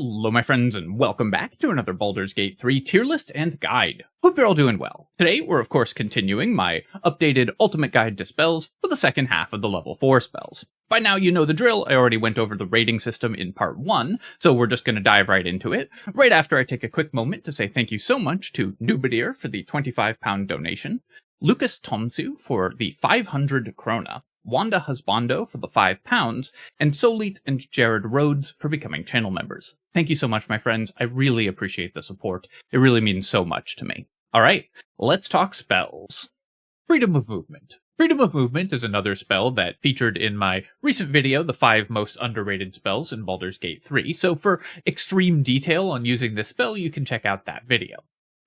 Hello my friends and welcome back to another Baldur's Gate 3 tier list and guide. Hope you're all doing well. Today we're of course continuing my updated ultimate guide to spells for the second half of the level 4 spells. By now you know the drill, I already went over the rating system in part 1, so we're just going to dive right into it, right after I take a quick moment to say thank you so much to Nubidir for the £25 donation, Lucas Tomsu for the 500 krona, Wanda Husbando for the £5, and Solit and Jared Rhodes for becoming channel members. Thank you so much, my friends. I really appreciate the support. It really means so much to me. Alright, let's talk spells. Freedom of Movement. Freedom of Movement is another spell that featured in my recent video, the 5 most underrated spells in Baldur's Gate 3, so for extreme detail on using this spell, you can check out that video.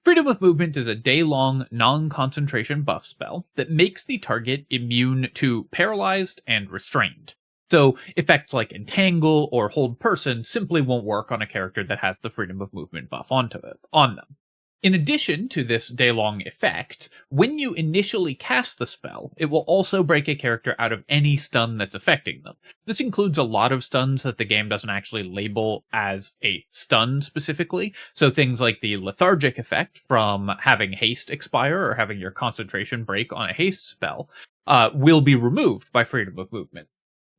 Freedom of Movement is a day-long, non-concentration buff spell that makes the target immune to paralyzed and restrained. So, effects like Entangle or Hold Person simply won't work on a character that has the Freedom of Movement buff on them. In addition to this day-long effect, when you initially cast the spell, it will also break a character out of any stun that's affecting them. This includes a lot of stuns that the game doesn't actually label as a stun specifically, so things like the lethargic effect from having haste expire or having your concentration break on a haste spell will be removed by Freedom of Movement.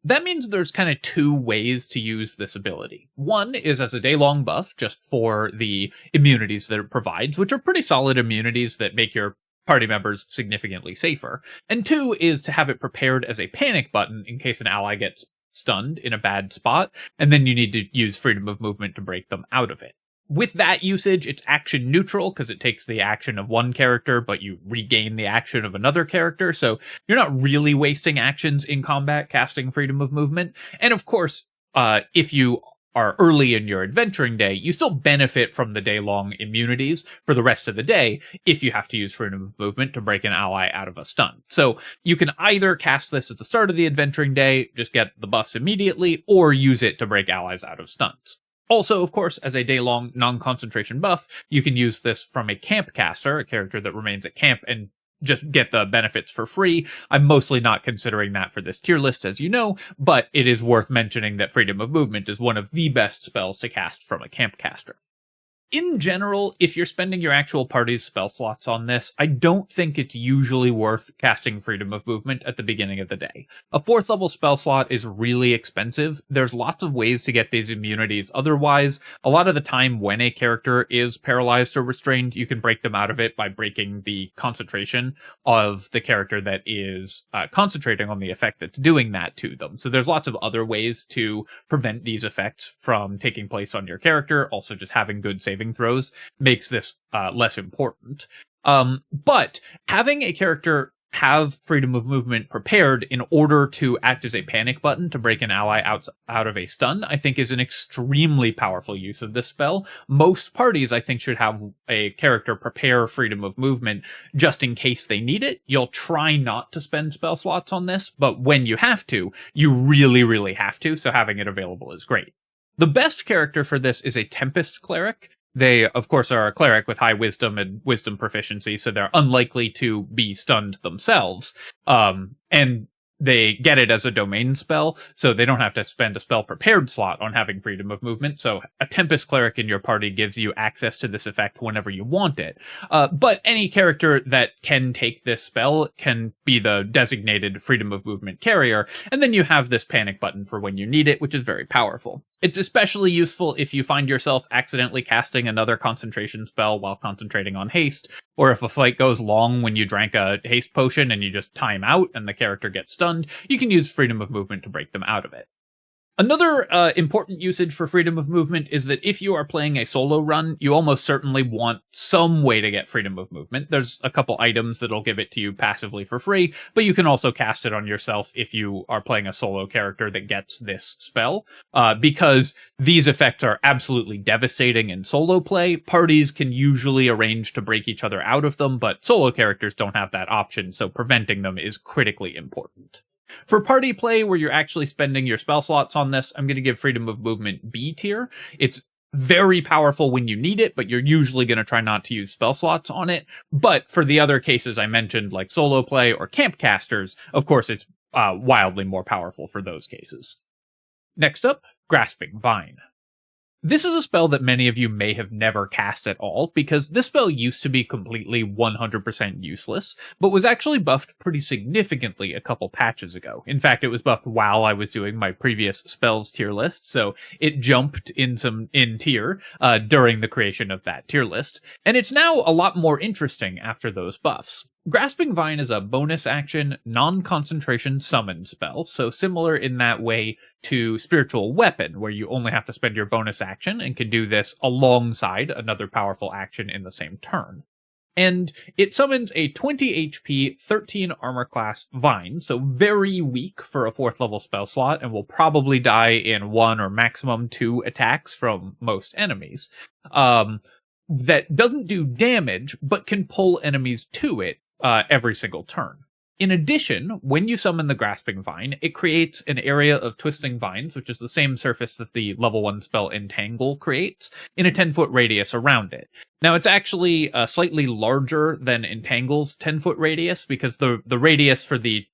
That means there's kind of 2 ways to use this ability. One is as a day-long buff, just for the immunities that it provides, which are pretty solid immunities that make your party members significantly safer. And 2 is to have it prepared as a panic button in case an ally gets stunned in a bad spot, and then you need to use Freedom of Movement to break them out of it. With that usage, it's action neutral because it takes the action of one character, but you regain the action of another character, so you're not really wasting actions in combat casting Freedom of Movement. And of course, if you are early in your adventuring day, you still benefit from the day-long immunities for the rest of the day if you have to use Freedom of Movement to break an ally out of a stun. So you can either cast this at the start of the adventuring day, just get the buffs immediately, or use it to break allies out of stuns. Also, of course, as a day-long non-concentration buff, you can use this from a camp caster, a character that remains at camp, and just get the benefits for free. I'm mostly not considering that for this tier list, as you know, but it is worth mentioning that Freedom of Movement is one of the best spells to cast from a camp caster. In general, if you're spending your actual party's spell slots on this, I don't think it's usually worth casting Freedom of Movement at the beginning of the day. A 4th level spell slot is really expensive. There's lots of ways to get these immunities otherwise. A lot of the time when a character is paralyzed or restrained, you can break them out of it by breaking the concentration of the character that is concentrating on the effect that's doing that to them. So there's lots of other ways to prevent these effects from taking place on your character. Also, just having good saving throws makes this less important. But having a character have Freedom of Movement prepared in order to act as a panic button to break an ally out of a stun, I think is an extremely powerful use of this spell. Most parties, I think, should have a character prepare Freedom of Movement just in case they need it. You'll try not to spend spell slots on this, but when you have to, you really, really have to, so having it available is great. The best character for this is a Tempest Cleric. They, of course, are a cleric with high wisdom and wisdom proficiency, so they're unlikely to be stunned themselves. And they get it as a domain spell, so they don't have to spend a spell prepared slot on having Freedom of Movement. So a Tempest Cleric in your party gives you access to this effect whenever you want it. But any character that can take this spell can be the designated Freedom of Movement carrier, and then you have this panic button for when you need it, which is very powerful. It's especially useful if you find yourself accidentally casting another concentration spell while concentrating on haste, or if a fight goes long when you drank a haste potion and you just time out and the character gets stunned, you can use Freedom of Movement to break them out of it. Another important usage for Freedom of Movement is that if you are playing a solo run, you almost certainly want some way to get Freedom of Movement. There's a couple items that'll give it to you passively for free, but you can also cast it on yourself if you are playing a solo character that gets this spell. Because these effects are absolutely devastating in solo play, parties can usually arrange to break each other out of them, but solo characters don't have that option, so preventing them is critically important. For party play, where you're actually spending your spell slots on this, I'm going to give Freedom of Movement B tier. It's very powerful when you need it, but you're usually going to try not to use spell slots on it. But for the other cases I mentioned, like solo play or camp casters, of course it's wildly more powerful for those cases. Next up, Grasping Vine. This is a spell that many of you may have never cast at all, because this spell used to be completely 100% useless, but was actually buffed pretty significantly a couple patches ago. In fact, it was buffed while I was doing my previous spells tier list, so it jumped in tier during the creation of that tier list, and it's now a lot more interesting after those buffs. Grasping Vine is a bonus action, non-concentration summon spell, so similar in that way to Spiritual Weapon, where you only have to spend your bonus action and can do this alongside another powerful action in the same turn. And it summons a 20 HP, 13 armor class Vine, so very weak for a 4th level spell slot, and will probably die in 1 or maximum 2 attacks from most enemies. That doesn't do damage, but can pull enemies to it every single turn. In addition, when you summon the Grasping Vine, it creates an area of Twisting Vines, which is the same surface that the level 1 spell Entangle creates, in a 10-foot radius around it. Now, it's actually slightly larger than Entangle's 10-foot radius, because the radius for the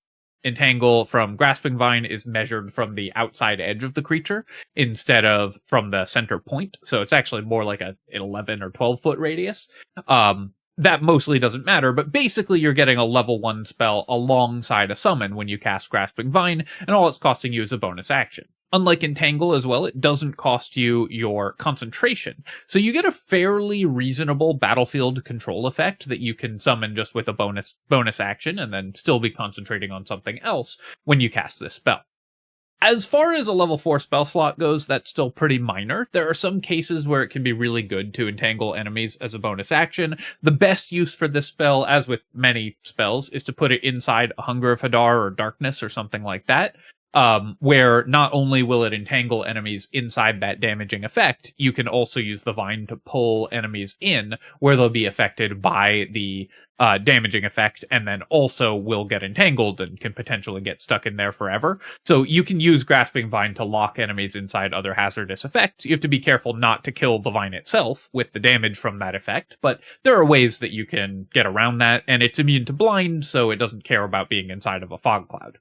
Entangle from Grasping Vine is measured from the outside edge of the creature instead of from the center point, so it's actually more like an 11 or 12-foot radius. That mostly doesn't matter, but basically you're getting a level 1 spell alongside a summon when you cast Grasping Vine, and all it's costing you is a bonus action. Unlike Entangle as well, it doesn't cost you your concentration, so you get a fairly reasonable battlefield control effect that you can summon just with a bonus action and then still be concentrating on something else when you cast this spell. As far as a level 4 spell slot goes, that's still pretty minor. There are some cases where it can be really good to entangle enemies as a bonus action. The best use for this spell, as with many spells, is to put it inside a Hunger of Hadar or Darkness or something like that, where not only will it entangle enemies inside that damaging effect, you can also use the Vine to pull enemies in where they'll be affected by the damaging effect, and then also will get entangled and can potentially get stuck in there forever. So you can use Grasping Vine to lock enemies inside other hazardous effects. You have to be careful not to kill the Vine itself with the damage from that effect, but there are ways that you can get around that, and it's immune to blind, so it doesn't care about being inside of a fog cloud.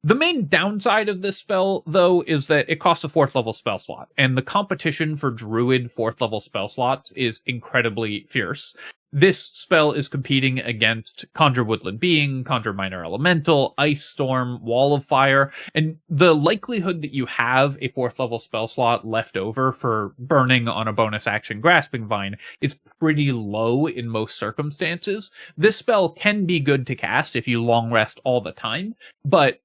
The main downside of this spell, though, is that it costs a 4th level spell slot, and the competition for Druid 4th level spell slots is incredibly fierce. This spell is competing against Conjure Woodland Being, Conjure Minor Elemental, Ice Storm, Wall of Fire, and the likelihood that you have a 4th level spell slot left over for burning on a bonus action Grasping Vine is pretty low in most circumstances. This spell can be good to cast if you long rest all the time, but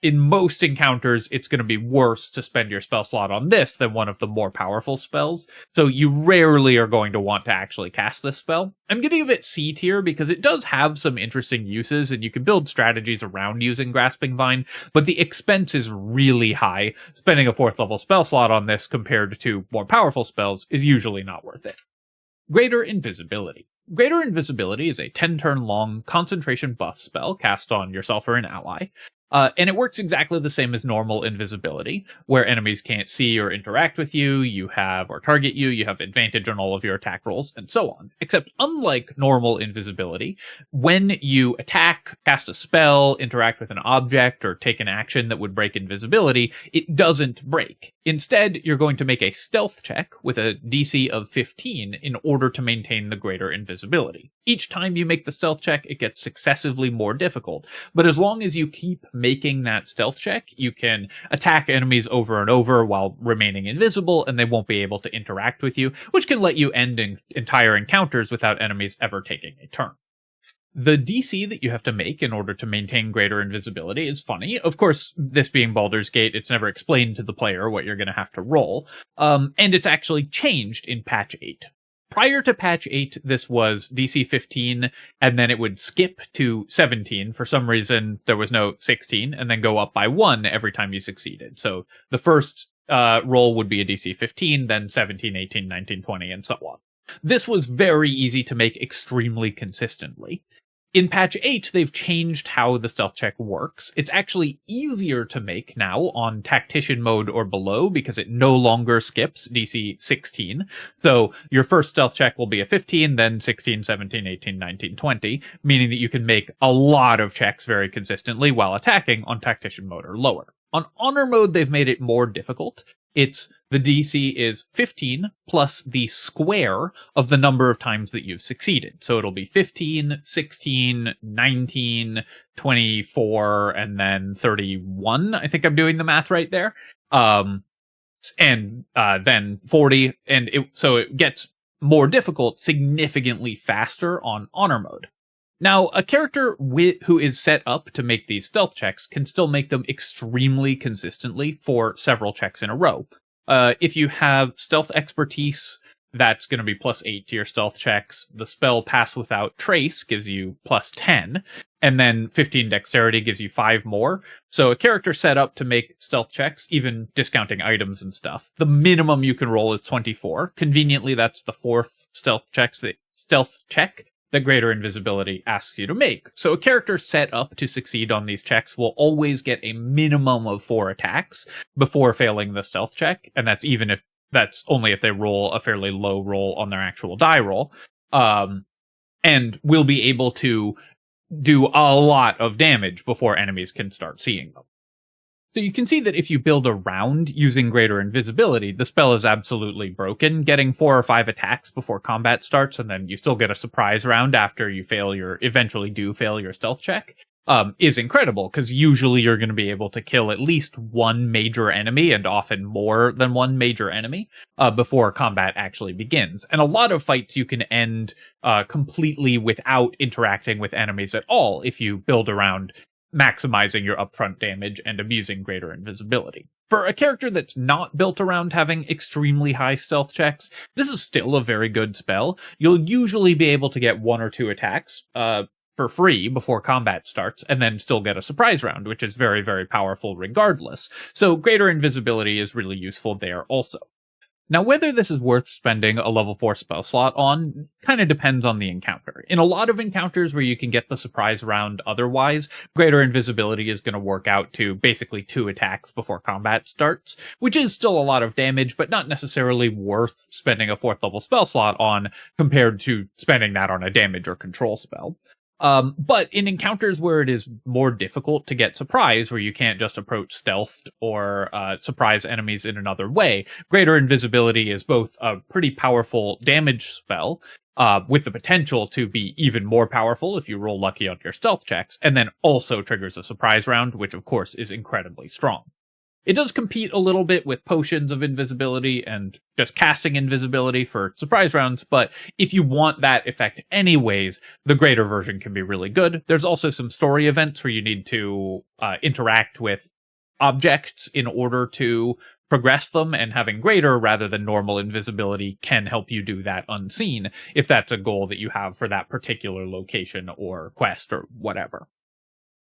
in most encounters, it's going to be worse to spend your spell slot on this than one of the more powerful spells, so you rarely are going to want to actually cast this spell. I'm going to give it C tier because it does have some interesting uses, and you can build strategies around using Grasping Vine, but the expense is really high. Spending a 4th level spell slot on this compared to more powerful spells is usually not worth it. Greater Invisibility. Greater Invisibility is a 10-turn long concentration buff spell cast on yourself or an ally. And it works exactly the same as normal invisibility, where enemies can't see or interact with you, or target you, you have advantage on all of your attack rolls, and so on. Except unlike normal invisibility, when you attack, cast a spell, interact with an object, or take an action that would break invisibility, it doesn't break. Instead, you're going to make a stealth check with a DC of 15 in order to maintain the greater invisibility. Each time you make the stealth check, it gets successively more difficult, but as long as you keep making that stealth check, you can attack enemies over and over while remaining invisible, and they won't be able to interact with you, which can let you end entire encounters without enemies ever taking a turn. The DC that you have to make in order to maintain greater invisibility is funny. Of course, this being Baldur's Gate, it's never explained to the player what you're going to have to roll, and it's actually changed in patch 8. Prior to patch 8, this was DC 15, and then it would skip to 17. For some reason, there was no 16, and then go up by 1 every time you succeeded. So the first roll would be a DC 15, then 17, 18, 19, 20, and so on. This was very easy to make extremely consistently. In patch 8, they've changed how the stealth check works. It's actually easier to make now on tactician mode or below because it no longer skips DC 16. So your first stealth check will be a 15, then 16, 17, 18, 19, 20, meaning that you can make a lot of checks very consistently while attacking on tactician mode or lower. On honor mode, they've made it more difficult. It's the DC is 15 plus the square of the number of times that you've succeeded. So it'll be 15, 16, 19, 24, and then 31. I think I'm doing the math right there. And then 40, and so it gets more difficult significantly faster on honor mode. Now, a character who is set up to make these stealth checks can still make them extremely consistently for several checks in a row. If you have stealth expertise, that's going to be +8 to your stealth checks. The spell Pass Without Trace gives you +10, and then 15 dexterity gives you 5 more. So a character set up to make stealth checks, even discounting items and stuff, the minimum you can roll is 24. Conveniently, that's the 4th stealth check that Greater Invisibility asks you to make. So a character set up to succeed on these checks will always get a minimum of 4 attacks before failing the stealth check, and that's only if they roll a fairly low roll on their actual die roll, and will be able to do a lot of damage before enemies can start seeing them. So you can see that if you build around using Greater Invisibility, the spell is absolutely broken. Getting 4 or 5 attacks before combat starts, and then you still get a surprise round after you eventually do fail your stealth check, is incredible, because usually you're going to be able to kill at least one major enemy, and often more than one major enemy, before combat actually begins. And a lot of fights you can end completely without interacting with enemies at all if you build around maximizing your upfront damage and abusing Greater Invisibility. For a character that's not built around having extremely high stealth checks, this is still a very good spell. You'll usually be able to get 1 or 2 attacks for free before combat starts, and then still get a surprise round, which is very, very powerful regardless. So Greater Invisibility is really useful there also. Now, whether this is worth spending a level 4 spell slot on kind of depends on the encounter. In a lot of encounters where you can get the surprise round otherwise, Greater Invisibility is going to work out to basically 2 attacks before combat starts, which is still a lot of damage, but not necessarily worth spending a 4th level spell slot on compared to spending that on a damage or control spell. But in encounters where it is more difficult to get surprise, where you can't just approach stealthed or surprise enemies in another way, Greater Invisibility is both a pretty powerful damage spell, with the potential to be even more powerful if you roll lucky on your stealth checks, and then also triggers a surprise round, which of course is incredibly strong. It does compete a little bit with potions of invisibility and just casting invisibility for surprise rounds, but if you want that effect anyways, the greater version can be really good. There's also some story events where you need to interact with objects in order to progress them, and having greater rather than normal invisibility can help you do that unseen if that's a goal that you have for that particular location or quest or whatever.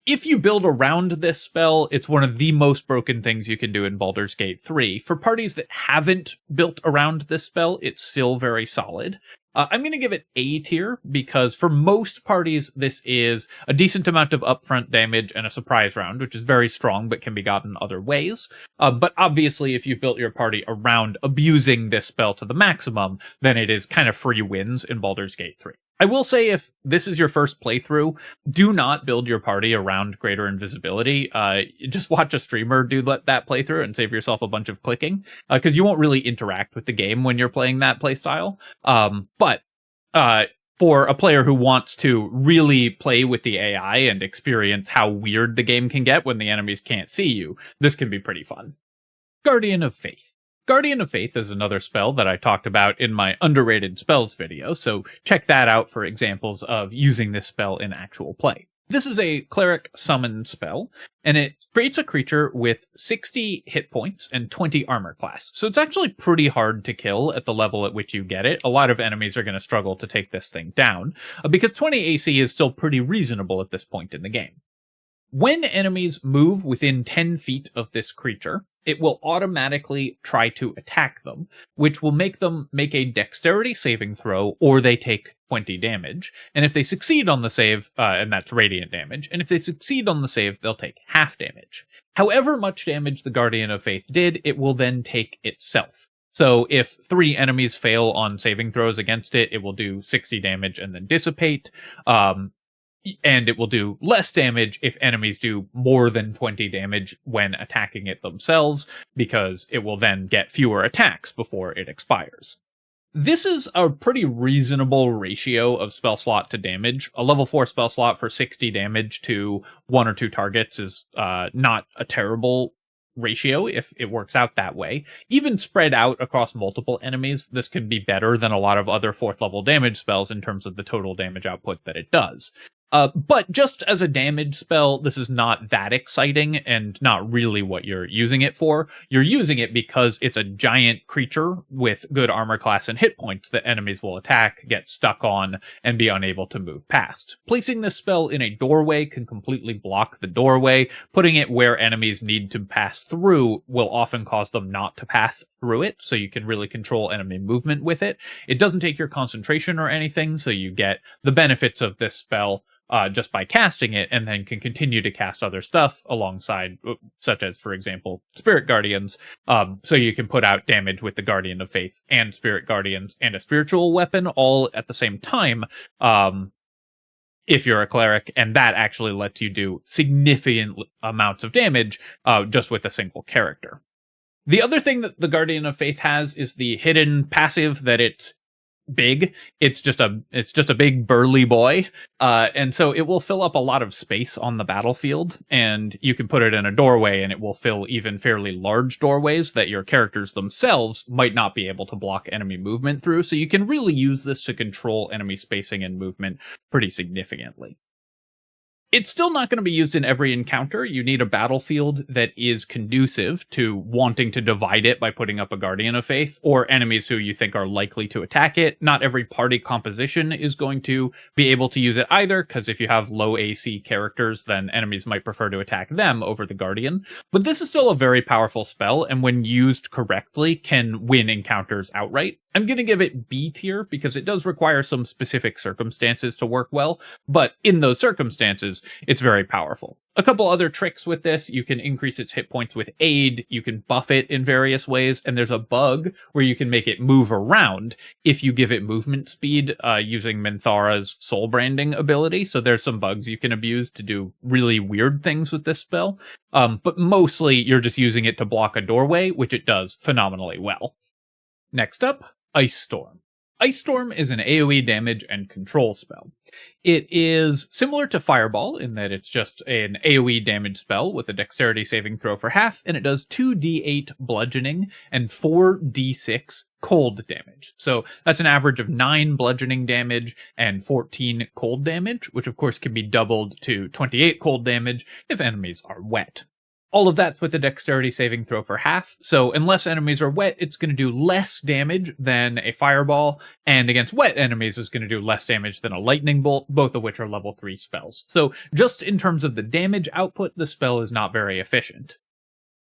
If you build around this spell, it's one of the most broken things you can do in Baldur's Gate 3. For parties that haven't built around this spell, it's still very solid. I'm going to give it A tier, because for most parties, this is a decent amount of upfront damage and a surprise round, which is very strong but can be gotten other ways. But obviously, if you built your party around abusing this spell to the maximum, then it is kind of free wins in Baldur's Gate 3. I will say, if this is your first playthrough, do not build your party around Greater Invisibility. Just watch a streamer do that playthrough and save yourself a bunch of clicking, because you won't really interact with the game when you're playing that playstyle. But for a player who wants to really play with the AI and experience how weird the game can get when the enemies can't see you, this can be pretty fun. Guardian of Faith. Guardian of Faith is another spell that I talked about in my underrated spells video, so check that out for examples of using this spell in actual play. This is a cleric summon spell, and it creates a creature with 60 hit points and 20 armor class. So it's actually pretty hard to kill at the level at which you get it. A lot of enemies are going to struggle to take this thing down, because 20 AC is still pretty reasonable at this point in the game. When enemies move within 10 feet of this creature, it will automatically try to attack them, which will make them make a dexterity saving throw, or they take 20 damage. And if they succeed on the save, and that's radiant damage, and if they succeed on the save, they'll take half damage. However much damage the Guardian of Faith did, it will then take itself. So if 3 enemies fail on saving throws against it, it will do 60 damage and then dissipate. and it will do less damage if enemies do more than 20 damage when attacking it themselves, because it will then get fewer attacks before it expires. This is a pretty reasonable ratio of spell slot to damage. A level 4 spell slot for 60 damage to 1 or 2 targets is not a terrible ratio if it works out that way. Even spread out across multiple enemies, this can be better than a lot of other 4th level damage spells in terms of the total damage output that it does. But just as a damage spell, this is not that exciting and not really what you're using it for. You're using it because it's a giant creature with good armor class and hit points that enemies will attack, get stuck on, and be unable to move past. Placing this spell in a doorway can completely block the doorway. Putting it where enemies need to pass through will often cause them not to pass through it, so you can really control enemy movement with it. It doesn't take your concentration or anything, so you get the benefits of this spell just by casting it, and then can continue to cast other stuff alongside, such as, for example, Spirit Guardians. So you can put out damage with the Guardian of Faith and Spirit Guardians and a spiritual weapon all at the same time, if you're a cleric, and that actually lets you do significant amounts of damage just with a single character. The other thing that the Guardian of Faith has is the hidden passive that it's big. It's just a big burly boy, and so it will fill up a lot of space on the battlefield, and you can put it in a doorway and it will fill even fairly large doorways that your characters themselves might not be able to block enemy movement through, so you can really use this to control enemy spacing and movement pretty significantly. It's still not going to be used in every encounter. You need a battlefield that is conducive to wanting to divide it by putting up a Guardian of Faith, or enemies who you think are likely to attack it. Not every party composition is going to be able to use it either, because if you have low AC characters, then enemies might prefer to attack them over the Guardian. But this is still a very powerful spell, and when used correctly, can win encounters outright. I'm going to give it B tier because it does require some specific circumstances to work well, but in those circumstances, it's very powerful. A couple other tricks with this: you can increase its hit points with aid, you can buff it in various ways, and there's a bug where you can make it move around if you give it movement speed using Minthara's soul branding ability. So there's some bugs you can abuse to do really weird things with this spell, but mostly you're just using it to block a doorway, which it does phenomenally well. Next up, Ice Storm. Ice Storm is an AoE damage and control spell. It is similar to Fireball in that it's just an AoE damage spell with a dexterity saving throw for half, and it does 2d8 bludgeoning and 4d6 cold damage. So that's an average of 9 bludgeoning damage and 14 cold damage, which of course can be doubled to 28 cold damage if enemies are wet. All of that's with a dexterity saving throw for half, so unless enemies are wet, it's going to do less damage than a fireball, and against wet enemies, it's going to do less damage than a lightning bolt, both of which are level 3 spells. So just in terms of the damage output, the spell is not very efficient.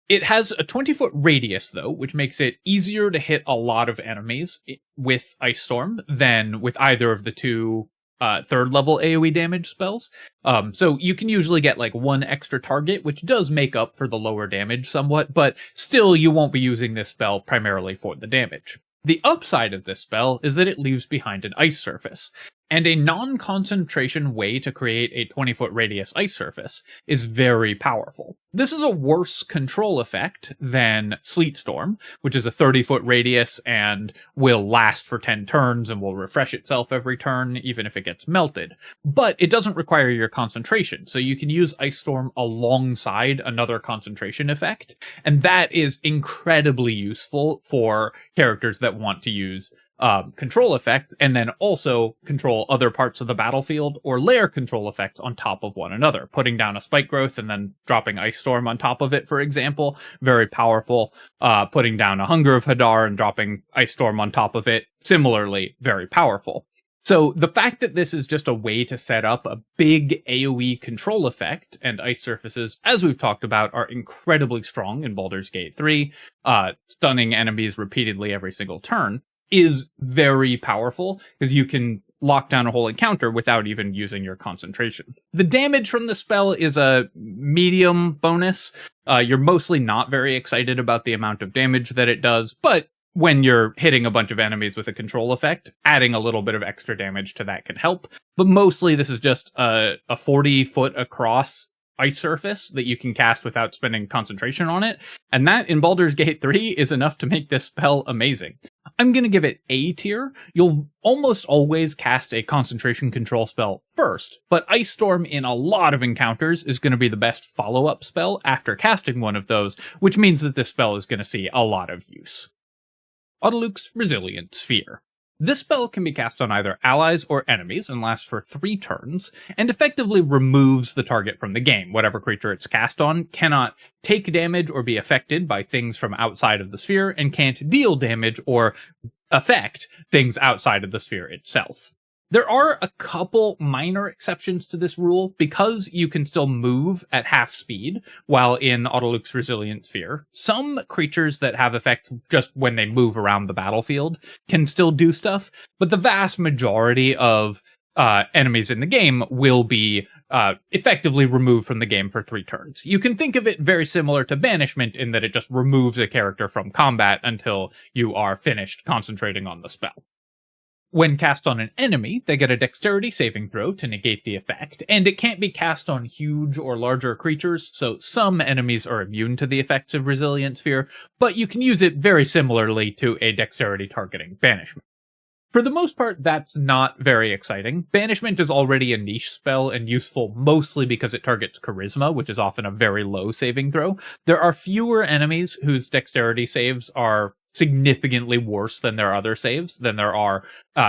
It has a 20-foot radius, though, which makes it easier to hit a lot of enemies with Ice Storm than with either of the two third level AoE damage spells. So you can usually get like one extra target, which does make up for the lower damage somewhat, but still you won't be using this spell primarily for the damage. The upside of this spell is that it leaves behind an ice surface, and a non-concentration way to create a 20-foot radius ice surface is very powerful. This is a worse control effect than Sleet Storm, which is a 30-foot radius and will last for 10 turns and will refresh itself every turn, even if it gets melted. But it doesn't require your concentration, so you can use Ice Storm alongside another concentration effect, and that is incredibly useful for characters that want to use control effect, and then also control other parts of the battlefield, or layer control effects on top of one another. Putting down a spike growth and then dropping Ice Storm on top of it, for example, very powerful. Putting down a Hunger of Hadar and dropping Ice Storm on top of it, similarly, very powerful. So the fact that this is just a way to set up a big AoE control effect, and ice surfaces, as we've talked about, are incredibly strong in Baldur's Gate 3, stunning enemies repeatedly every single turn, is very powerful, because you can lock down a whole encounter without even using your concentration. The damage from the spell is a medium bonus. You're mostly not very excited about the amount of damage that it does, but when you're hitting a bunch of enemies with a control effect, adding a little bit of extra damage to that can help. But mostly this is just a 40-foot across ice surface that you can cast without spending concentration on it. And that, in Baldur's Gate 3, is enough to make this spell amazing. I'm going to give it A tier. You'll almost always cast a concentration control spell first, but Ice Storm in a lot of encounters is going to be the best follow-up spell after casting one of those, which means that this spell is going to see a lot of use. Otiluke's Resilient Sphere. This spell can be cast on either allies or enemies and lasts for 3 turns, and effectively removes the target from the game. Whatever creature it's cast on cannot take damage or be affected by things from outside of the sphere, and can't deal damage or affect things outside of the sphere itself. There are a couple minor exceptions to this rule, because you can still move at half speed while in Otiluke's Resilient Sphere. Some creatures that have effects just when they move around the battlefield can still do stuff, but the vast majority of enemies in the game will be effectively removed from the game for 3 turns. You can think of it very similar to Banishment in that it just removes a character from combat until you are finished concentrating on the spell. When cast on an enemy, they get a dexterity saving throw to negate the effect, and it can't be cast on huge or larger creatures, so some enemies are immune to the effects of Resilient Sphere, but you can use it very similarly to a dexterity targeting Banishment. For the most part, that's not very exciting. Banishment is already a niche spell and useful mostly because it targets Charisma, which is often a very low saving throw. There are fewer enemies whose dexterity saves are significantly worse than their other saves than there are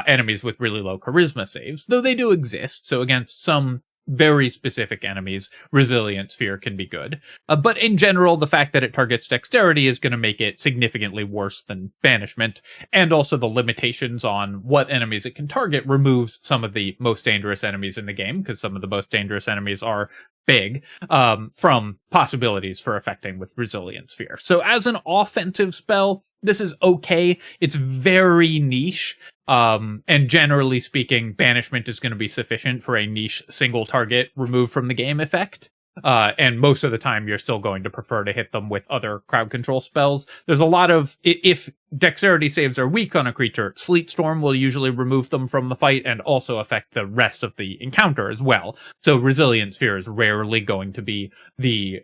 enemies with really low charisma saves, though they do exist, so against some very specific enemies, Resilient Sphere can be good. But in general, the fact that it targets dexterity is going to make it significantly worse than Banishment, and also the limitations on what enemies it can target removes some of the most dangerous enemies in the game, because some of the most dangerous enemies are big, from possibilities for affecting with Resilient Sphere. So as an offensive spell, this is okay. It's very niche. And generally speaking, Banishment is going to be sufficient for a niche single target removed from the game effect. And most of the time, you're still going to prefer to hit them with other crowd control spells. There's a lot of, if dexterity saves are weak on a creature, Sleet Storm will usually remove them from the fight and also affect the rest of the encounter as well. So Resilient Sphere is rarely going to be the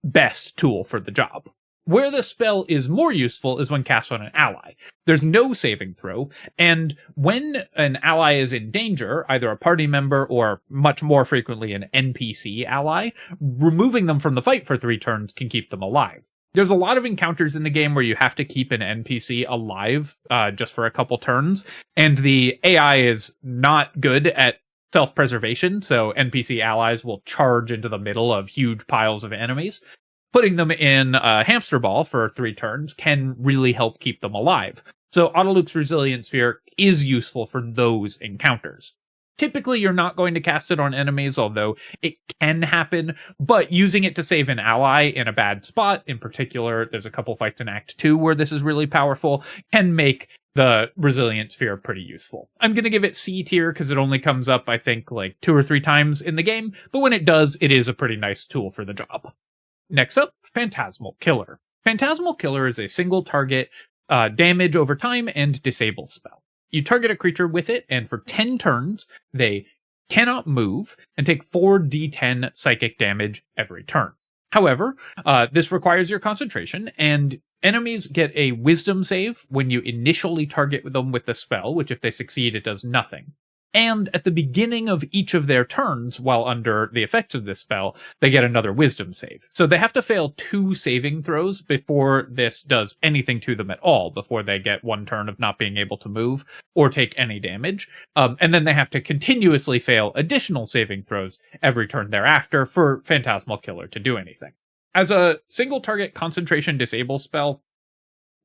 best tool for the job. Where the spell is more useful is when cast on an ally. There's no saving throw, and when an ally is in danger, either a party member or much more frequently an NPC ally, removing them from the fight for 3 turns can keep them alive. There's a lot of encounters in the game where you have to keep an NPC alive just for a couple turns, and the AI is not good at self-preservation, so NPC allies will charge into the middle of huge piles of enemies. Putting them in a hamster ball for 3 turns can really help keep them alive. So Otiluke's Resilient Sphere is useful for those encounters. Typically, you're not going to cast it on enemies, although it can happen, but using it to save an ally in a bad spot, in particular, there's a couple fights in Act 2 where this is really powerful, can make the Resilient Sphere pretty useful. I'm going to give it C tier because it only comes up, I think, like 2 or 3 times in the game, but when it does, it is a pretty nice tool for the job. Next up, Phantasmal Killer. Phantasmal Killer is a single target damage over time and disable spell. You target a creature with it, and for 10 turns, they cannot move and take 4d10 psychic damage every turn. However, this requires your concentration, and enemies get a wisdom save when you initially target them with the spell, which if they succeed, it does nothing. And at the beginning of each of their turns, while under the effects of this spell, they get another wisdom save. So they have to fail 2 saving throws before this does anything to them at all, before they get 1 turn of not being able to move or take any damage. And then they have to continuously fail additional saving throws every turn thereafter for Phantasmal Killer to do anything. As a single target concentration disable spell,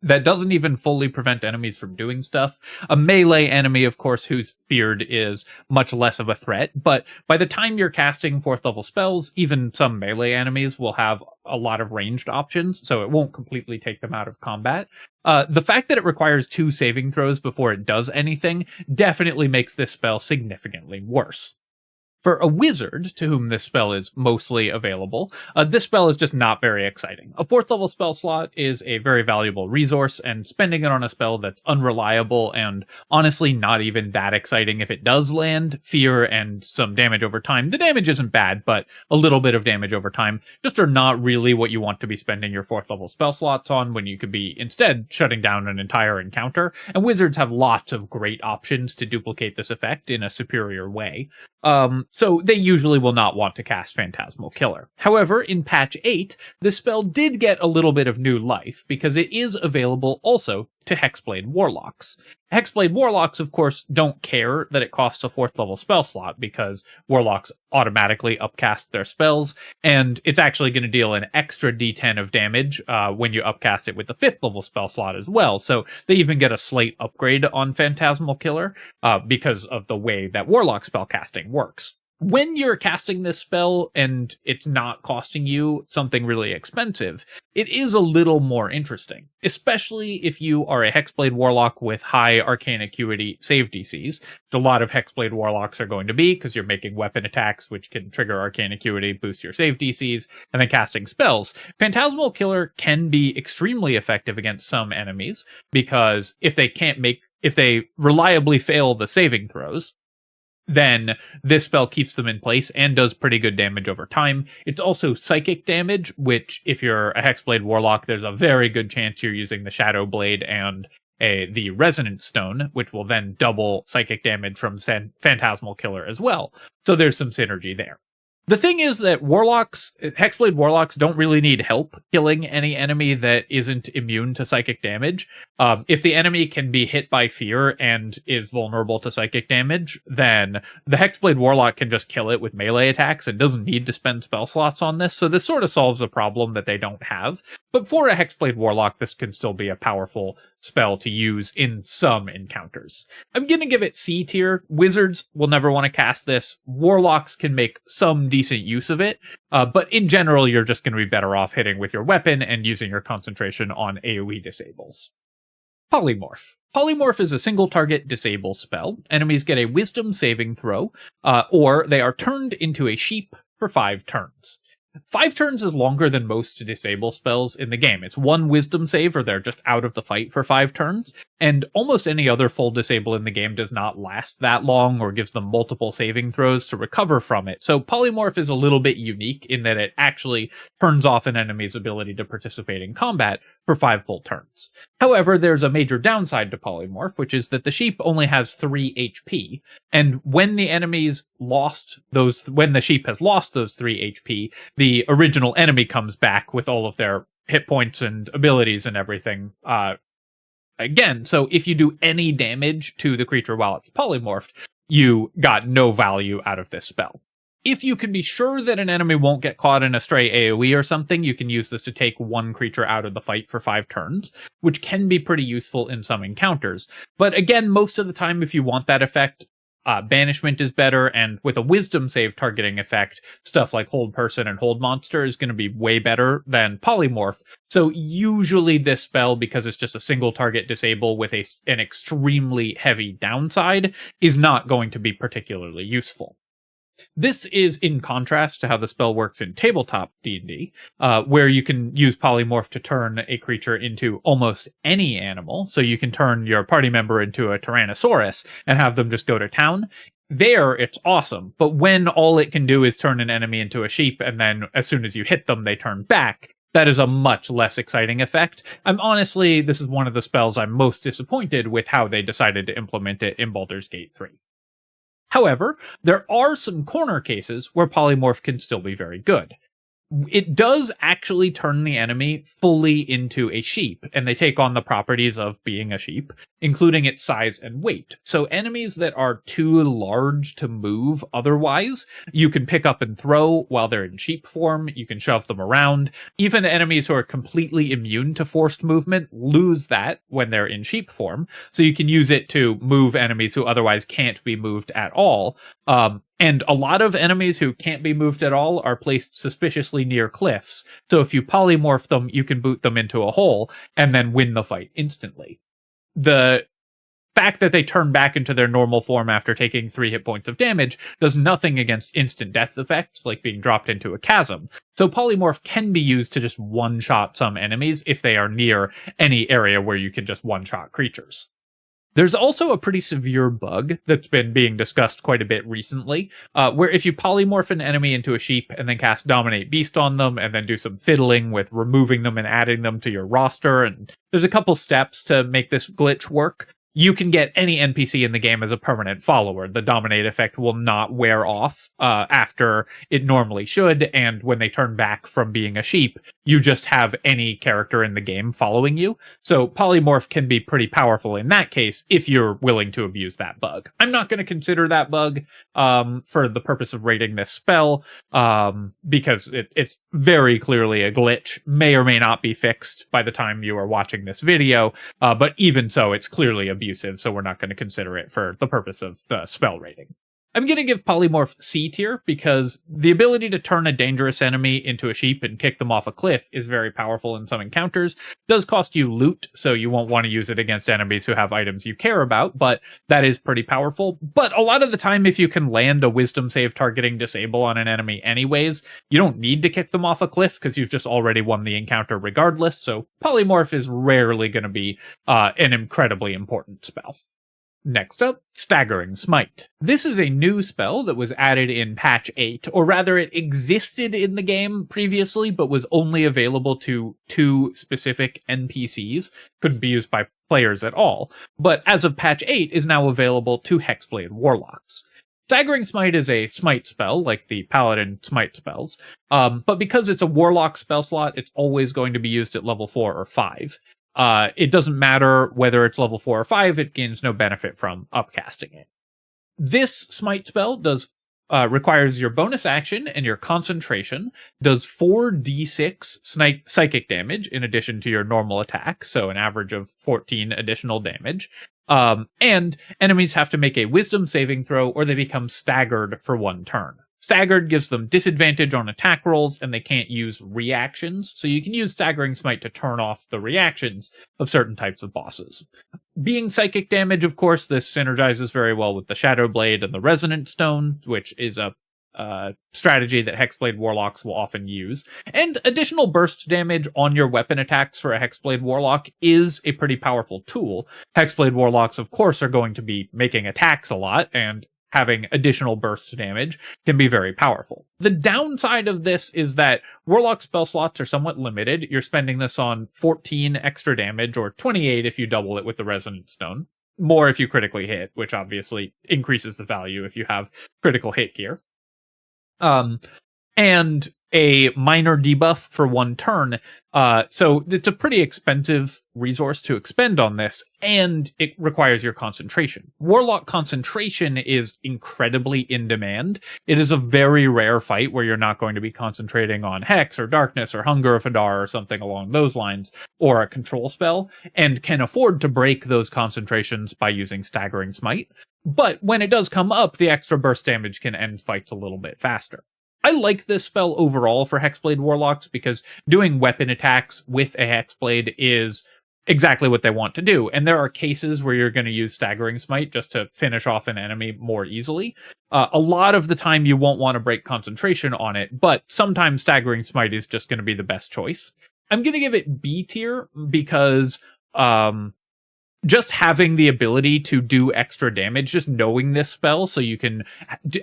that doesn't even fully prevent enemies from doing stuff. A melee enemy, of course, who's feared is much less of a threat, but by the time you're casting 4th level spells, even some melee enemies will have a lot of ranged options, so it won't completely take them out of combat. The fact that it requires 2 saving throws before it does anything definitely makes this spell significantly worse. For a wizard, to whom this spell is mostly available, this spell is just not very exciting. A 4th level spell slot is a very valuable resource, and spending it on a spell that's unreliable and honestly not even that exciting if it does land, fear and some damage over time. The damage isn't bad, but a little bit of damage over time just are not really what you want to be spending your 4th level spell slots on when you could be instead shutting down an entire encounter, and wizards have lots of great options to duplicate this effect in a superior way. So they usually will not want to cast Phantasmal Killer. However, in patch 8, this spell did get a little bit of new life, because it is available also to Hexblade Warlocks. Hexblade Warlocks, of course, don't care that it costs a 4th level spell slot, because Warlocks automatically upcast their spells, and it's actually going to deal an extra d10 of damage when you upcast it with the 5th level spell slot as well, so they even get a slight upgrade on Phantasmal Killer because of the way that Warlock spellcasting works. When you're casting this spell and it's not costing you something really expensive, it is a little more interesting, especially if you are a Hexblade Warlock with high Arcane Acuity save DCs, which a lot of Hexblade Warlocks are going to be because you're making weapon attacks, which can trigger Arcane Acuity, boost your save DCs, and then casting spells. Phantasmal Killer can be extremely effective against some enemies, because if they reliably fail the saving throws, then this spell keeps them in place and does pretty good damage over time. It's also psychic damage, which if you're a Hexblade Warlock, there's a very good chance you're using the Shadow Blade and the Resonance Stone, which will then double psychic damage from Phantasmal Killer as well. So there's some synergy there. The thing is that Hexblade Warlocks don't really need help killing any enemy that isn't immune to psychic damage. If the enemy can be hit by fear and is vulnerable to psychic damage, then the Hexblade Warlock can just kill it with melee attacks and doesn't need to spend spell slots on this, so this sort of solves a problem that they don't have. But for a Hexblade Warlock, this can still be a powerful spell to use in some encounters. I'm gonna give it C tier. Wizards will never want to cast this. Warlocks can make some decent use of it, but in general, you're just going to be better off hitting with your weapon and using your concentration on AoE disables. Polymorph. Polymorph is a single target disable spell. Enemies get a wisdom saving throw, or they are turned into a sheep for 5 turns. 5 turns is longer than most disable spells in the game. It's 1 wisdom save, or they're just out of the fight for 5 turns, and almost any other full disable in the game does not last that long or gives them multiple saving throws to recover from it. So Polymorph is a little bit unique in that it actually turns off an enemy's ability to participate in combat for 5 full turns. However, there's a major downside to Polymorph, which is that the sheep only has 3 HP, and when the sheep has lost those 3 HP, the original enemy comes back with all of their hit points and abilities and everything again. So if you do any damage to the creature while it's polymorphed, you got no value out of this spell. If you can be sure that an enemy won't get caught in a stray AoE or something, you can use this to take 1 creature out of the fight for 5 turns, which can be pretty useful in some encounters. But again, most of the time, if you want that effect, Banishment is better, and with a Wisdom save targeting effect, stuff like Hold Person and Hold Monster is going to be way better than Polymorph. So usually this spell, because it's just a single target disable with an extremely heavy downside, is not going to be particularly useful. This is in contrast to how the spell works in tabletop D&D, where you can use Polymorph to turn a creature into almost any animal. So you can turn your party member into a Tyrannosaurus and have them just go to town. There, it's awesome. But when all it can do is turn an enemy into a sheep, and then as soon as you hit them, they turn back, that is a much less exciting effect. This is one of the spells I'm most disappointed with how they decided to implement it in Baldur's Gate 3. However, there are some corner cases where Polymorph can still be very good. It does actually turn the enemy fully into a sheep, and they take on the properties of being a sheep, including its size and weight. So enemies that are too large to move otherwise, you can pick up and throw while they're in sheep form, you can shove them around. Even enemies who are completely immune to forced movement lose that when they're in sheep form, so you can use it to move enemies who otherwise can't be moved at all. And a lot of enemies who can't be moved at all are placed suspiciously near cliffs, so if you polymorph them, you can boot them into a hole and then win the fight instantly. The fact that they turn back into their normal form after taking 3 hit points of damage does nothing against instant death effects, like being dropped into a chasm. So Polymorph can be used to just one-shot some enemies if they are near any area where you can just one-shot creatures. There's also a pretty severe bug that's been being discussed quite a bit recently, where if you polymorph an enemy into a sheep and then cast Dominate Beast on them and then do some fiddling with removing them and adding them to your roster, and there's a couple steps to make this glitch work, you can get any NPC in the game as a permanent follower. The Dominate effect will not wear off after it normally should, and when they turn back from being a sheep, you just have any character in the game following you. So Polymorph can be pretty powerful in that case if you're willing to abuse that bug. I'm not going to consider that bug for the purpose of rating this spell, because it's very clearly a glitch, may or may not be fixed by the time you are watching this video, but even so, it's clearly abusive, so we're not going to consider it for the purpose of the spell rating. I'm going to give Polymorph C tier because the ability to turn a dangerous enemy into a sheep and kick them off a cliff is very powerful in some encounters. It does cost you loot, so you won't want to use it against enemies who have items you care about, but that is pretty powerful. But a lot of the time, if you can land a wisdom save targeting disable on an enemy anyways, you don't need to kick them off a cliff because you've just already won the encounter regardless, so Polymorph is rarely going to be an incredibly important spell. Next up, Staggering Smite. This is a new spell that was added in patch 8, or rather it existed in the game previously, but was only available to 2 specific NPCs, couldn't be used by players at all, but as of patch 8 is now available to Hexblade Warlocks. Staggering Smite is a smite spell, like the Paladin smite spells, but because it's a Warlock spell slot, it's always going to be used at level 4 or 5. It doesn't matter whether it's level 4 or 5, it gains no benefit from upcasting it. This smite spell requires your bonus action and your concentration, does 4d6 psychic damage in addition to your normal attack, so an average of 14 additional damage, and enemies have to make a wisdom saving throw or they become staggered for 1 turn. Staggered gives them disadvantage on attack rolls, and they can't use reactions, so you can use Staggering Smite to turn off the reactions of certain types of bosses. Being psychic damage, of course, this synergizes very well with the Shadow Blade and the Resonant Stone, which is a strategy that Hexblade Warlocks will often use. And additional burst damage on your weapon attacks for a Hexblade Warlock is a pretty powerful tool. Hexblade Warlocks, of course, are going to be making attacks a lot, and having additional burst damage can be very powerful. The downside of this is that Warlock spell slots are somewhat limited. You're spending this on 14 extra damage, or 28 if you double it with the Resonant Stone. More if you critically hit, which obviously increases the value if you have critical hit gear. And a minor debuff for 1 turn. So it's a pretty expensive resource to expend on this, and it requires your concentration. Warlock concentration is incredibly in demand. It is a very rare fight where you're not going to be concentrating on Hex or Darkness or Hunger of Hadar or something along those lines, or a control spell, and can afford to break those concentrations by using Staggering Smite. But when it does come up, the extra burst damage can end fights a little bit faster. I like this spell overall for Hexblade Warlocks because doing weapon attacks with a Hexblade is exactly what they want to do. And there are cases where you're going to use Staggering Smite just to finish off an enemy more easily. A lot of the time you won't want to break concentration on it, but sometimes Staggering Smite is just going to be the best choice. I'm going to give it B tier because just having the ability to do extra damage, just knowing this spell so you can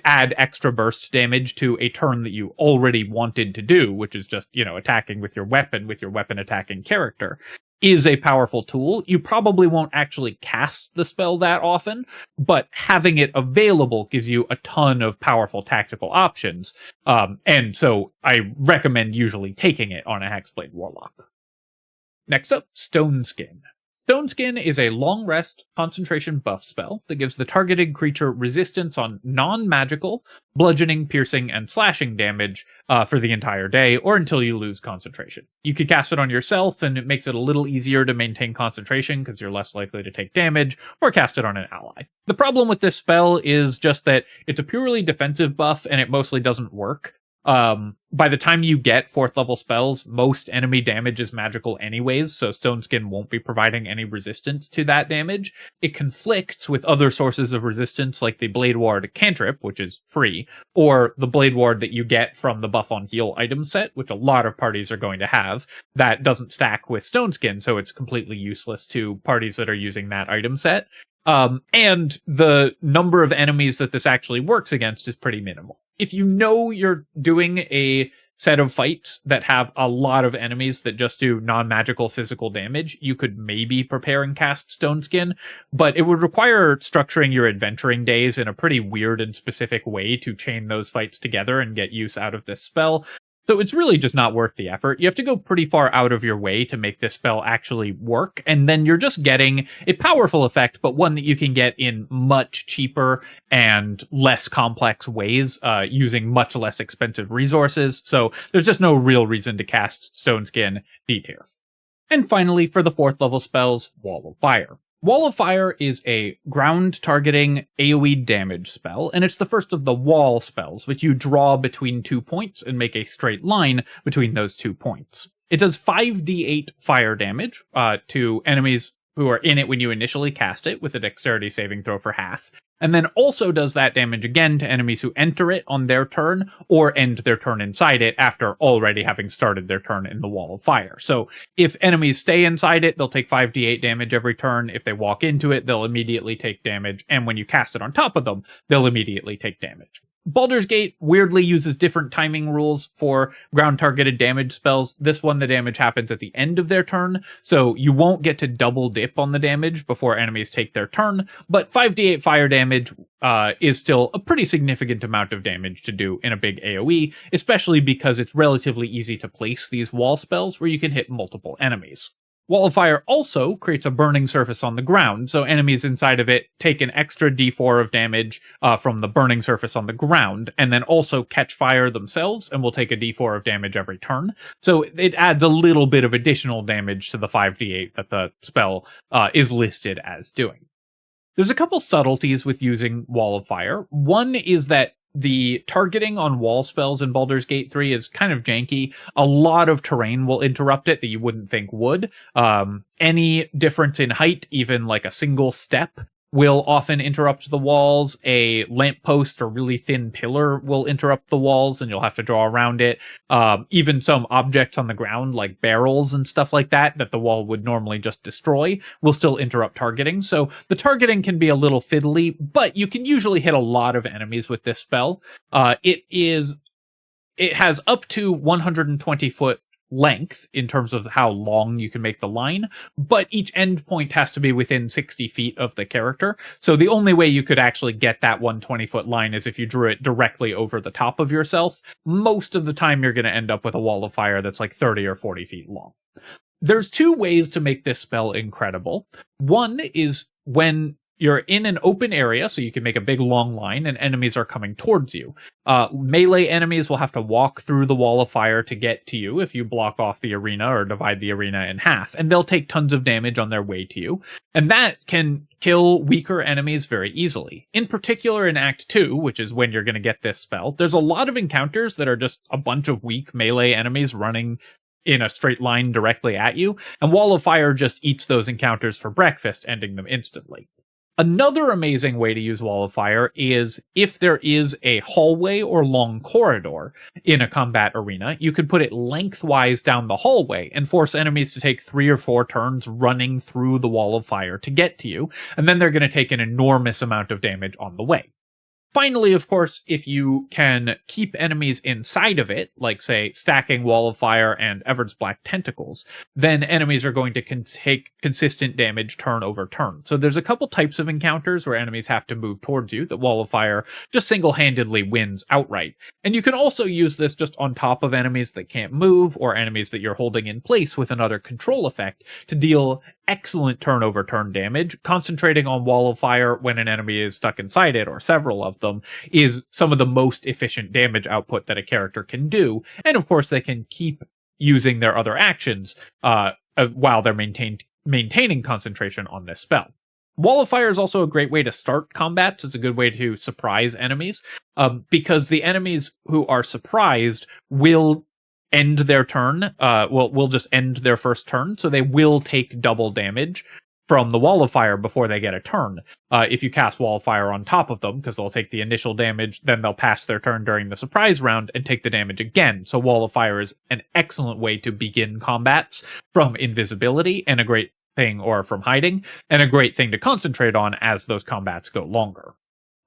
add extra burst damage to a turn that you already wanted to do, which is just, attacking with your weapon attacking character, is a powerful tool. You probably won't actually cast the spell that often, but having it available gives you a ton of powerful tactical options. And so I recommend usually taking it on a Hexblade Warlock. Next up, Stoneskin. Stoneskin is a long rest concentration buff spell that gives the targeted creature resistance on non-magical, bludgeoning, piercing, and slashing damage for the entire day, or until you lose concentration. You could cast it on yourself, and it makes it a little easier to maintain concentration because you're less likely to take damage, or cast it on an ally. The problem with this spell is just that it's a purely defensive buff, and it mostly doesn't work. By the time you get 4th level spells, most enemy damage is magical anyways, so Stoneskin won't be providing any resistance to that damage. It conflicts with other sources of resistance like the Blade Ward cantrip, which is free, or the Blade Ward that you get from the Buff on Heal item set, which a lot of parties are going to have. That doesn't stack with Stoneskin, so it's completely useless to parties that are using that item set. And the number of enemies that this actually works against is pretty minimal. If you know you're doing a set of fights that have a lot of enemies that just do non-magical physical damage, you could maybe prepare and cast Stoneskin, but it would require structuring your adventuring days in a pretty weird and specific way to chain those fights together and get use out of this spell. So it's really just not worth the effort. You have to go pretty far out of your way to make this spell actually work, and then you're just getting a powerful effect, but one that you can get in much cheaper and less complex ways, using much less expensive resources. So there's just no real reason to cast Stoneskin D tier. And finally, for the 4th level spells, Wall of Fire. Wall of Fire is a ground-targeting AoE damage spell, and it's the first of the wall spells, which you draw between 2 points and make a straight line between those 2 points. It does 5d8 fire damage to enemies who are in it when you initially cast it, with a dexterity saving throw for half, and then also does that damage again to enemies who enter it on their turn, or end their turn inside it after already having started their turn in the Wall of Fire. So if enemies stay inside it, they'll take 5d8 damage every turn. If they walk into it, they'll immediately take damage, and when you cast it on top of them, they'll immediately take damage. Baldur's Gate weirdly uses different timing rules for ground-targeted damage spells. This one, the damage happens at the end of their turn, so you won't get to double dip on the damage before enemies take their turn, but 5d8 fire damage is still a pretty significant amount of damage to do in a big AoE, especially because it's relatively easy to place these wall spells where you can hit multiple enemies. Wall of Fire also creates a burning surface on the ground, so enemies inside of it take an extra d4 of damage from the burning surface on the ground, and then also catch fire themselves, and will take a d4 of damage every turn. So it adds a little bit of additional damage to the 5d8 that the spell is listed as doing. There's a couple subtleties with using Wall of Fire. One is that the targeting on wall spells in Baldur's Gate 3 is kind of janky. A lot of terrain will interrupt it that you wouldn't think would. Any difference in height, even like a single step, will often interrupt the walls. A lamppost or really thin pillar will interrupt the walls, and you'll have to draw around it. Even some objects on the ground, like barrels and stuff like that the wall would normally just destroy, will still interrupt targeting. So the targeting can be a little fiddly, but you can usually hit a lot of enemies with this spell. It has up to 120 foot length in terms of how long you can make the line, but each endpoint has to be within 60 feet of the character. So the only way you could actually get that 120-foot line is if you drew it directly over the top of yourself. Most of the time you're going to end up with a Wall of Fire that's like 30 or 40 feet long. There's two ways to make this spell incredible. One is when you're in an open area, so you can make a big long line, and enemies are coming towards you. Melee enemies will have to walk through the Wall of Fire to get to you if you block off the arena or divide the arena in half, and they'll take tons of damage on their way to you. And that can kill weaker enemies very easily. In particular in Act 2, which is when you're going to get this spell, there's a lot of encounters that are just a bunch of weak melee enemies running in a straight line directly at you, and Wall of Fire just eats those encounters for breakfast, ending them instantly. Another amazing way to use Wall of Fire is if there is a hallway or long corridor in a combat arena, you could put it lengthwise down the hallway and force enemies to take 3 or 4 turns running through the Wall of Fire to get to you, and then they're going to take an enormous amount of damage on the way. Finally, of course, if you can keep enemies inside of it, like, say, stacking Wall of Fire and Evert's Black Tentacles, then enemies are going to take consistent damage turn over turn. So there's a couple types of encounters where enemies have to move towards you that Wall of Fire just single-handedly wins outright. And you can also use this just on top of enemies that can't move, or enemies that you're holding in place with another control effect to deal excellent turn-over-turn damage. Concentrating on Wall of Fire when an enemy is stuck inside it, or several of them, is some of the most efficient damage output that a character can do. And of course, they can keep using their other actions while they're maintaining concentration on this spell. Wall of Fire is also a great way to start combats. It's a good way to surprise enemies, because the enemies who are surprised will end their turn, will just end their first turn, so they will take double damage from the Wall of Fire before they get a turn. If you cast Wall of Fire on top of them, because they'll take the initial damage, then they'll pass their turn during the surprise round and take the damage again. So Wall of Fire is an excellent way to begin combats from invisibility, and a great thing, or from hiding, and a great thing to concentrate on as those combats go longer.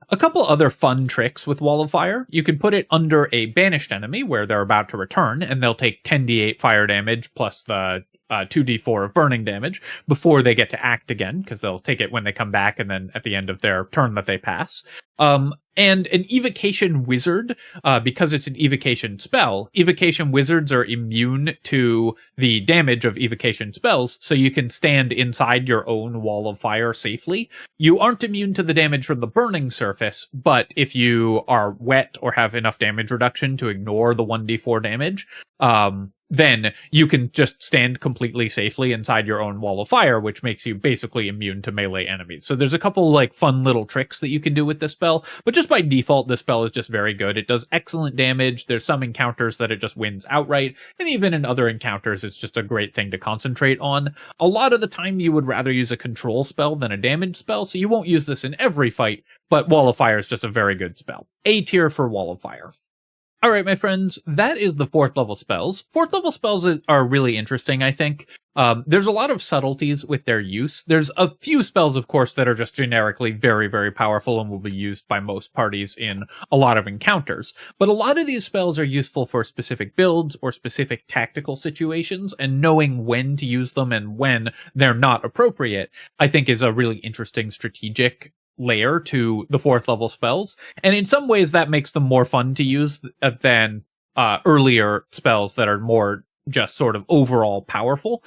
A couple other fun tricks with Wall of Fire. You can put it under a banished enemy where they're about to return, and they'll take 10d8 fire damage plus the 2d4 of burning damage before they get to act again, because they'll take it when they come back and then at the end of their turn that they pass. And an Evocation Wizard, because it's an Evocation spell, Evocation Wizards are immune to the damage of Evocation spells, so you can stand inside your own Wall of Fire safely. You aren't immune to the damage from the burning surface, but if you are wet or have enough damage reduction to ignore the 1d4 damage, then you can just stand completely safely inside your own Wall of Fire, which makes you basically immune to melee enemies. So there's a couple like fun little tricks that you can do with this spell, but just by default, this spell is just very good. It does excellent damage. There's some encounters that it just wins outright, and even in other encounters, it's just a great thing to concentrate on. A lot of the time, you would rather use a control spell than a damage spell, so you won't use this in every fight, but Wall of Fire is just a very good spell. A tier for Wall of Fire. Alright, my friends, that is the 4th level spells. 4th level spells are really interesting, I think. There's a lot of subtleties with their use. There's a few spells, of course, that are just generically very, very powerful and will be used by most parties in a lot of encounters. But a lot of these spells are useful for specific builds or specific tactical situations, and knowing when to use them and when they're not appropriate, I think is a really interesting strategic layer to the 4th level spells, and in some ways that makes them more fun to use than earlier spells that are more just sort of overall powerful,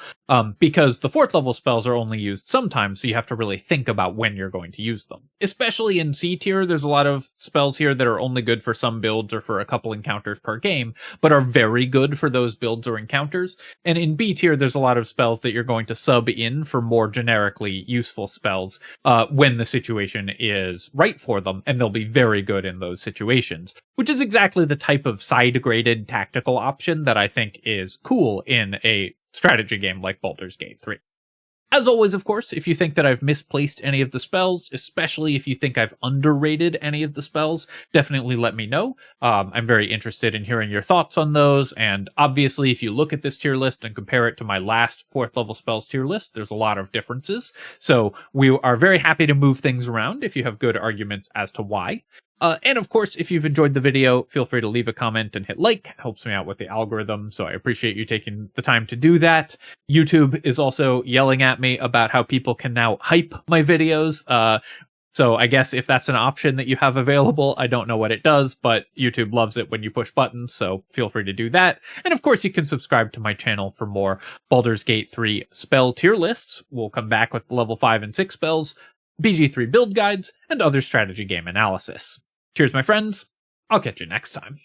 because the 4th level spells are only used sometimes, so you have to really think about when you're going to use them. Especially in C tier, there's a lot of spells here that are only good for some builds or for a couple encounters per game, but are very good for those builds or encounters. And in B tier, there's a lot of spells that you're going to sub in for more generically useful spells when the situation is right for them, and they'll be very good in those situations, which is exactly the type of side-graded tactical option that I think is cool in a strategy game like Baldur's Gate 3. As always, of course, if you think that I've misplaced any of the spells, especially if you think I've underrated any of the spells, definitely let me know. I'm very interested in hearing your thoughts on those, and obviously if you look at this tier list and compare it to my last 4th level spells tier list, there's a lot of differences. So we are very happy to move things around if you have good arguments as to why. And of course, if you've enjoyed the video, feel free to leave a comment and hit like. It helps me out with the algorithm, so I appreciate you taking the time to do that. YouTube is also yelling at me about how people can now hype my videos. So I guess if that's an option that you have available, I don't know what it does, but YouTube loves it when you push buttons, so feel free to do that. And of course, you can subscribe to my channel for more Baldur's Gate 3 spell tier lists. We'll come back with level 5 and 6 spells, BG3 build guides, and other strategy game analysis. Cheers, my friends. I'll catch you next time.